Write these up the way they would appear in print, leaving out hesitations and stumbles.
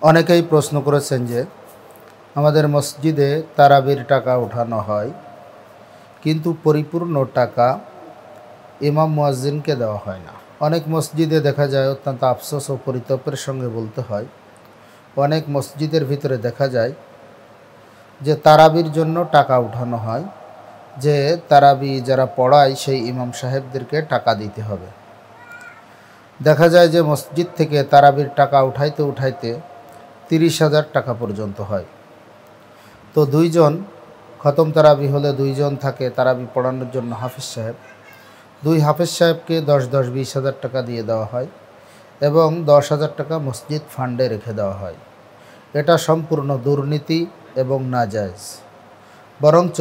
অনেকেই প্রশ্ন করেছেন যে আমাদের মসজিদে তারাবির টাকা উঠানো হয়, কিন্তু পরিপূর্ণ টাকা ইমাম মুয়াজ্জিনকে দেওয়া হয় না। অনেক মসজিদে দেখা যায়, অত্যন্ত আফসোস ও পরিতাপের সঙ্গে বলতে হয়, অনেক মসজিদের ভিতরে দেখা যায় যে তারাবির জন্য টাকা উঠানো হয়, যে তারাবি যারা পড়ায় সেই ইমাম সাহেবদেরকে টাকা দিতে হবে। দেখা যায় যে মসজিদ থেকে তারাবির টাকা উঠাইতে উঠাইতে 30,000 টাকা পর্যন্ত হয়। তো দুইজন খতম তারাবি হলে দুইজন থাকে তারাবি পড়ানোর জন্য হাফিজ সাহেব। দুই হাফিজ সাহেবকে 10-20,000 টাকা দিয়ে দেওয়া হয় এবং 10,000 টাকা মসজিদ ফান্ডে রেখে দেওয়া হয়। এটা সম্পূর্ণ দুর্নীতি এবং নাজায়েজ। বরঞ্চ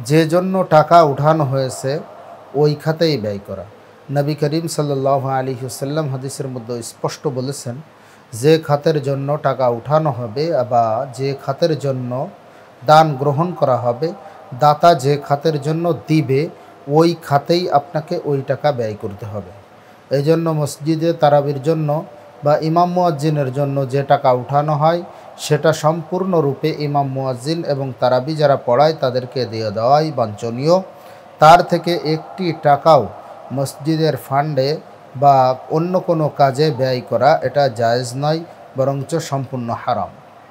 যে জন্য টাকা উঠানো হয়েছে ওই খাতেই ব্যয় করা। নবী করিম সাল্লাল্লাহু আলাইহি ওয়াসাল্লাম হাদিসের মধ্যে স্পষ্ট বলেছেন, যে খাতের জন্য টাকা উঠানো হবে বা যে খাতের জন্য দান গ্রহণ করা হবে, দাতা যে খাতের জন্য দিবে ওই খাতেই আপনাকে ওই টাকা ব্যয় করতে হবে। এই জন্য মসজিদে তারাবির জন্য বা ইমাম মুয়াজ্জিনের জন্য যে টাকা উঠানো হয় সেটা সম্পূর্ণরূপে ইমাম মুয়াজ্জিন এবং তারাবি যারা পড়ায় তাদেরকে দিয়ে দেওয়াই বাঞ্ছনীয়। তার থেকে একটি টাকাও মসজিদের ফান্ডে বা অন্য কোনো কাজে ব্যয় করা এটা জায়েজ নয়, বরঞ্চ সম্পূর্ণ হারাম।